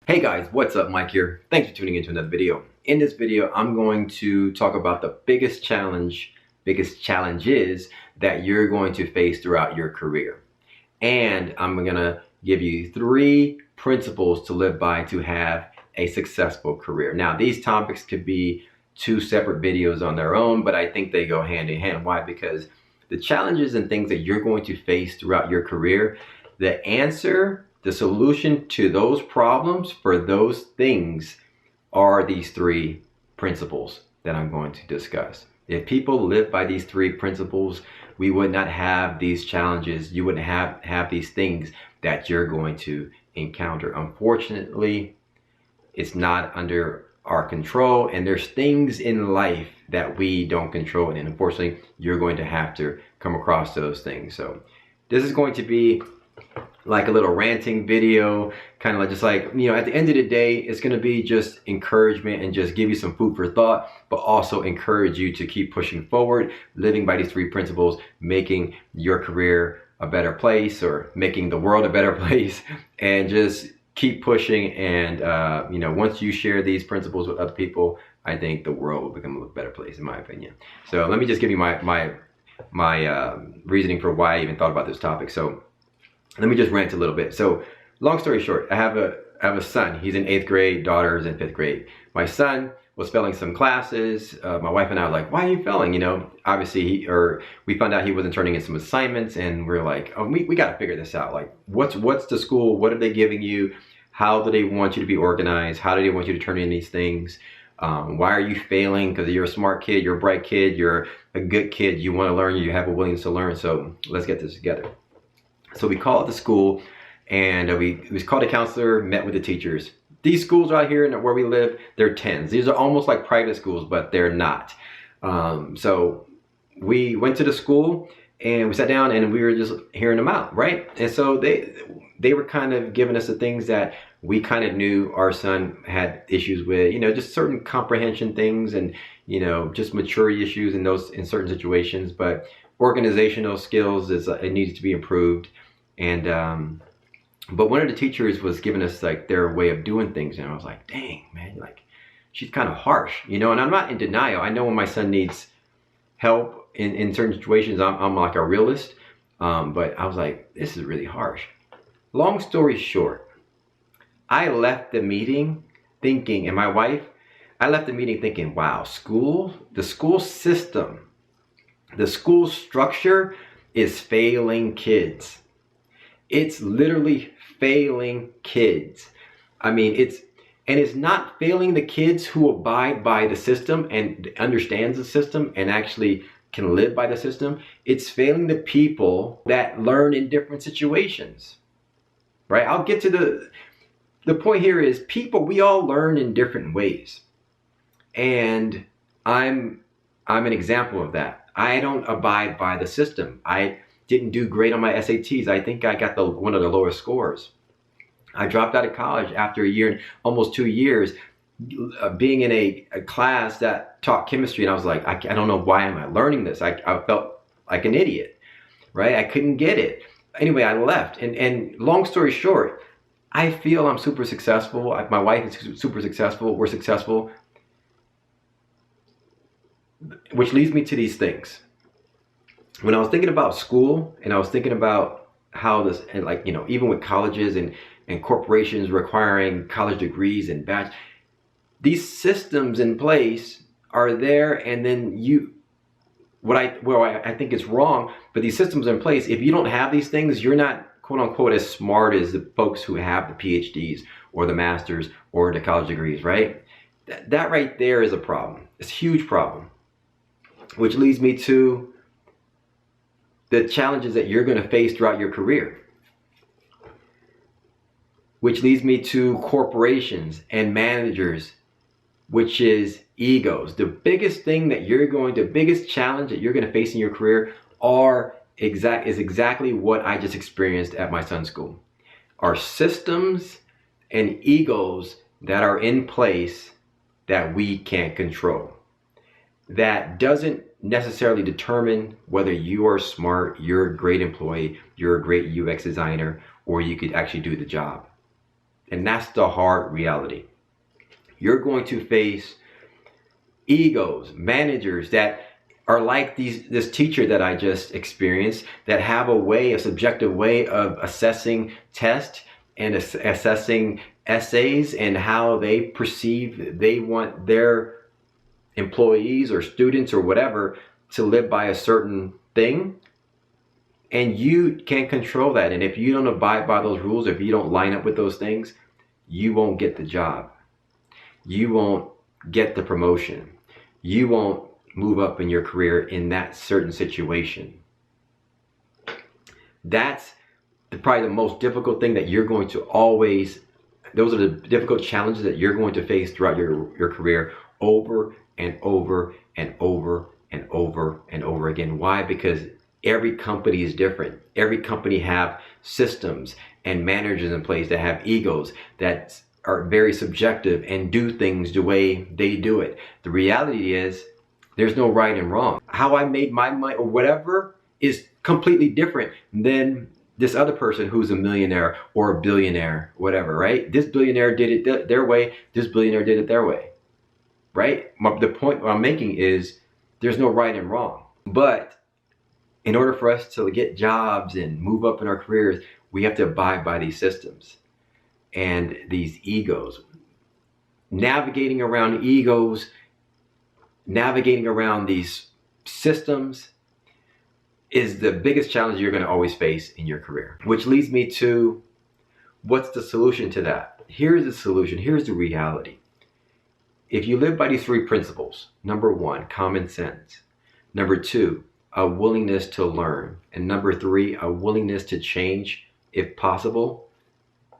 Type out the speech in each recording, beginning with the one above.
Hey guys, what's up? Mike here. Thanks for tuning into another video. In this video, I'm going to talk about the biggest challenges that you're going to face throughout your career. And I'm gonna give you 3 principles to live by to have a successful career. Now, these topics could be 2 separate videos on their own, but I think they go hand in hand. Why? Because the challenges and things that you're going to face throughout your career, the solution to those problems for those things are these 3 principles that I'm going to discuss. If people live by these 3 principles, we would not have these challenges. You wouldn't have these things that you're going to encounter. Unfortunately, it's not under our control, and there's things in life that we don't control, and unfortunately, you're going to have to come across those things. So this is going to be like a little ranting video, kind of like just like, you know, at the end of the day, it's going to be just encouragement and just give you some food for thought, but also encourage you to keep pushing forward, living by these 3 principles, making your career a better place or making the world a better place, and just keep pushing. And you know, once you share these principles with other people, I think the world will become a better place, in my opinion. So let me just give you my reasoning for why I even thought about this topic. So let me just rant a little bit. So long story short, I have a son. He's in 8th grade, daughter's in 5th grade. My son was failing some classes. My wife and I were like, why are you failing? You know, obviously we found out he wasn't turning in some assignments, and we're like, oh, we got to figure this out. Like, what's the school? What are they giving you? How do they want you to be organized? How do they want you to turn in these things? Why are you failing? Because you're a smart kid, you're a bright kid, you're a good kid, you want to learn, you have a willingness to learn. So let's get this together. So we called the school, and we called a counselor, met with the teachers. These schools out here where we live, they're 10s. These are almost like private schools, but they're not. So we went to the school and we sat down and we were just hearing them out, right? And so they were kind of giving us the things that we kind of knew our son had issues with, you know, just certain comprehension things, and, you know, just maturity issues in certain situations, but organizational skills it needs to be improved. And but one of the teachers was giving us like their way of doing things, and I was like, dang, man, like, she's kind of harsh, you know. And I'm not in denial. I know when my son needs help in certain situations, I'm like a realist, but I was like, this is really harsh. Long story short, I left the meeting thinking, and my wife, I left the meeting thinking, wow, the school system, the school structure is failing kids. It's literally failing kids. I mean, it's not failing the kids who abide by the system and understands the system and actually can live by the system. It's failing the people that learn in different situations, right? I'll get to the point here is people, we all learn in different ways. And I'm an example of that. I don't abide by the system. I didn't do great on my SATs. I think I got one of the lowest scores. I dropped out of college after a year, almost 2 years, being in a class that taught chemistry, and I was like, I don't know, why am I learning this? I felt like an idiot, right? I couldn't get it. Anyway, I left, and long story short, I feel I'm super successful. My wife is super successful. We're successful, which leads me to these things. When I was thinking about school, and I was thinking about how this, and like, you know, even with colleges and corporations requiring college degrees and these systems in place are there, and then I think it's wrong, but these systems in place, if you don't have these things, you're not, quote unquote, as smart as the folks who have the PhDs or the masters or the college degrees, right? That right there is a problem. It's a huge problem, which leads me to the challenges that you're going to face throughout your career, which leads me to corporations and managers, which is egos. The biggest challenge that you're going to face in your career is exactly what I just experienced at my son's school. Are systems and egos that are in place that we can't control. That doesn't necessarily determine whether you are smart, you're a great employee, you're a great UX designer, or you could actually do the job. And that's the hard reality. You're going to face egos, managers that are like this teacher that I just experienced, that have a subjective way of assessing tests and assessing essays and how they perceive they want their employees or students or whatever to live by a certain thing. And you can't control that. And if you don't abide by those rules, if you don't line up with those things, you won't get the job. You won't get the promotion. You won't move up in your career in that certain situation. That's probably the most difficult thing that you're going to always, those are the difficult challenges that you're going to face throughout your career over and over and over and over and over again. Why? Because every company is different. Every company have systems and managers in place that have egos that are very subjective and do things the way they do it. The reality is there's no right and wrong. How I made my money or whatever is completely different than this other person who's a millionaire or a billionaire, whatever, right? This billionaire did it their way. This billionaire did it their way, right? The point I'm making is there's no right and wrong. But in order for us to get jobs and move up in our careers, we have to abide by these systems and these egos. Navigating around egos, navigating around these systems is the biggest challenge you're going to always face in your career. Which leads me to, what's the solution to that? Here's the solution. Here's the reality. If you live by these three principles, number one, common sense. Number two, a willingness to learn. And number three, a willingness to change if possible,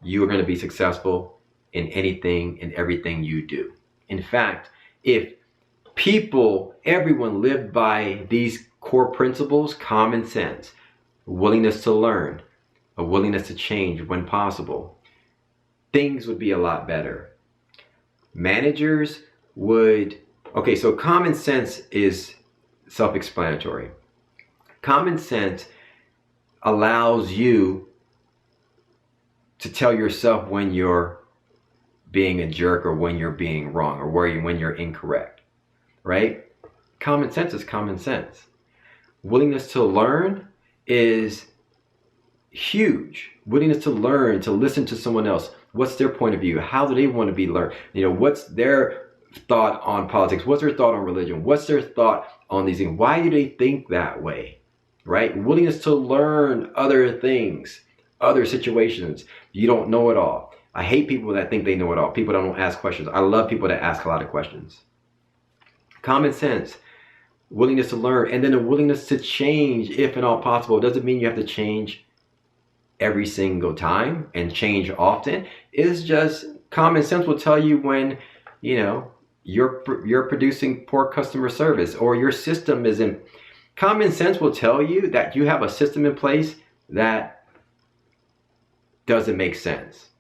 you are going to be successful in anything and everything you do. In fact, if everyone lived by these core principles, common sense, willingness to learn, a willingness to change when possible, things would be a lot better. Managers would, okay, so common sense is self-explanatory. Common sense allows you to tell yourself when you're being a jerk or when you're being wrong or when you're incorrect, right? Common sense is common sense. Willingness to learn is huge. Willingness to learn, to listen to someone else. What's their point of view? How do they want to be learned? What's their thought on politics? What's their thought on religion? What's their thought on these things? Why do they think that way, right? Willingness to learn other things, other situations. You don't know it all. I hate people that think they know it all. People that don't ask questions. I love people that ask a lot of questions. Common sense, willingness to learn, and then a willingness to change if at all possible. It doesn't mean you have to change every single time and change often. It's just common sense will tell you when, you're producing poor customer service or your system isn't. Common sense will tell you that you have a system in place that doesn't make sense.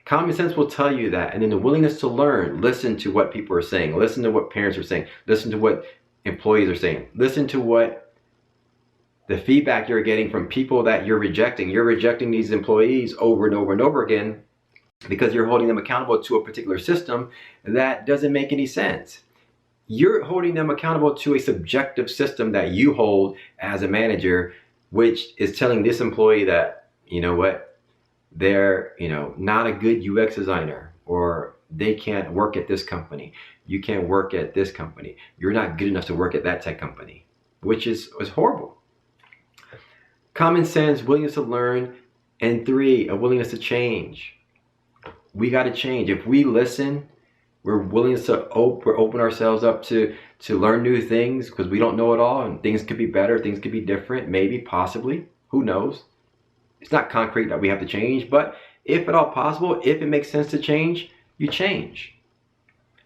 Common sense will tell you that. And then the willingness to learn, listen to what people are saying, listen to what parents are saying, listen to what employees are saying, listen to what the feedback you're getting from people that you're rejecting. You're rejecting these employees over and over and over again because you're holding them accountable to a particular system that doesn't make any sense. You're holding them accountable to a subjective system that you hold as a manager, which is telling this employee that, they're, not a good UX designer, or they can't work at this company. You can't work at this company. You're not good enough to work at that tech company, which is horrible. Common sense, willingness to learn, and three, a willingness to change. We got to change. If we listen, we're willing to open ourselves up to learn new things because we don't know it all, and things could be better, things could be different, maybe, possibly, who knows? It's not concrete that we have to change, but if at all possible, if it makes sense to change, you change.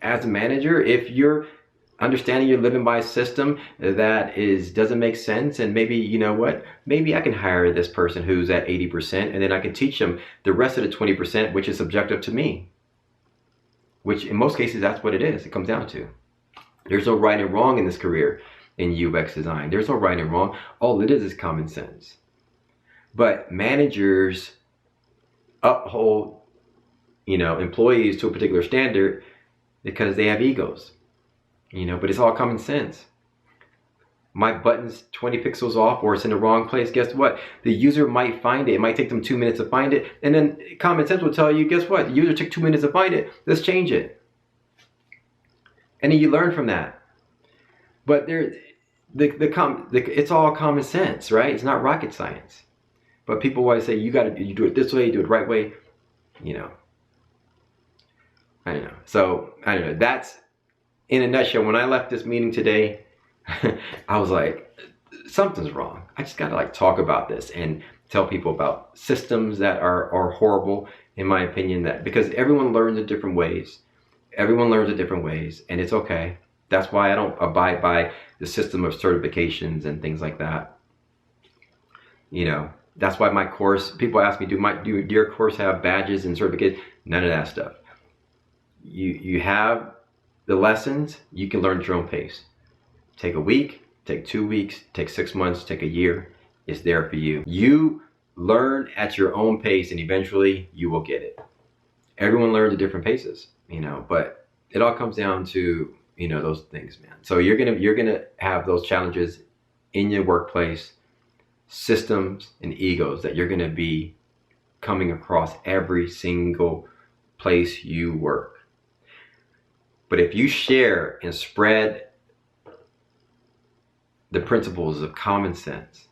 As a manager, if you're understanding you're living by a system that doesn't make sense, and maybe, maybe I can hire this person who's at 80% and then I can teach them the rest of the 20%, which is subjective to me. Which in most cases, that's what it is. It comes down to. There's no right and wrong in this career in UX design. There's no right and wrong. All it is common sense. But managers uphold employees to a particular standard because they have egos, but it's all common sense. My button's 20 pixels off or it's in the wrong place. Guess what? The user might find it. It might take them 2 minutes to find it. And then common sense will tell you, guess what? The user took 2 minutes to find it. Let's change it. And then you learn from that. But it's all common sense, right? It's not rocket science. But people always say, you do it this way, you do it the right way. I don't know. So, I don't know. That's, in a nutshell, when I left this meeting today, I was like, something's wrong. I just got to talk about this and tell people about systems that are horrible, in my opinion, because everyone learns in different ways. Everyone learns in different ways, and it's okay. That's why I don't abide by the system of certifications and things like that. That's why my course, people ask me, do your course have badges and certificates? None of that stuff. You have the lessons, you can learn at your own pace. Take a week, take 2 weeks, take 6 months, take a year. It's there for you. You learn at your own pace and eventually you will get it. Everyone learns at different paces, but it all comes down to, those things, man. So you're gonna have those challenges in your workplace, systems and egos that you're gonna be coming across every single place you work. But if you share and spread the principles of common sense,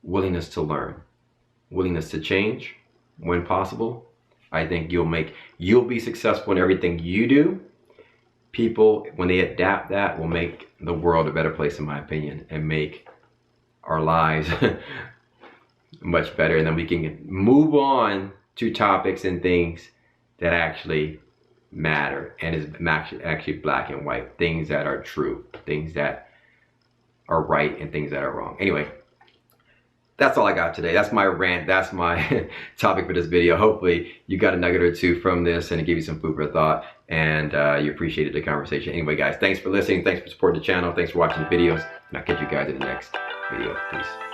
willingness to learn, willingness to change when possible, I think you'll be successful in everything you do. People, when they adapt that, will make the world a better place, in my opinion, and make our lives much better. And then we can move on to topics and things that actually matter and is actually black and white, things that are true, things that are right and things that are wrong. Anyway, that's all I got today. That's my rant. That's my topic for this video. Hopefully you got a nugget or two from this and it gave you some food for thought and you appreciated the conversation. Anyway, guys, thanks for listening. Thanks for supporting the channel. Thanks for watching the videos. And I'll catch you guys in the next video. Peace.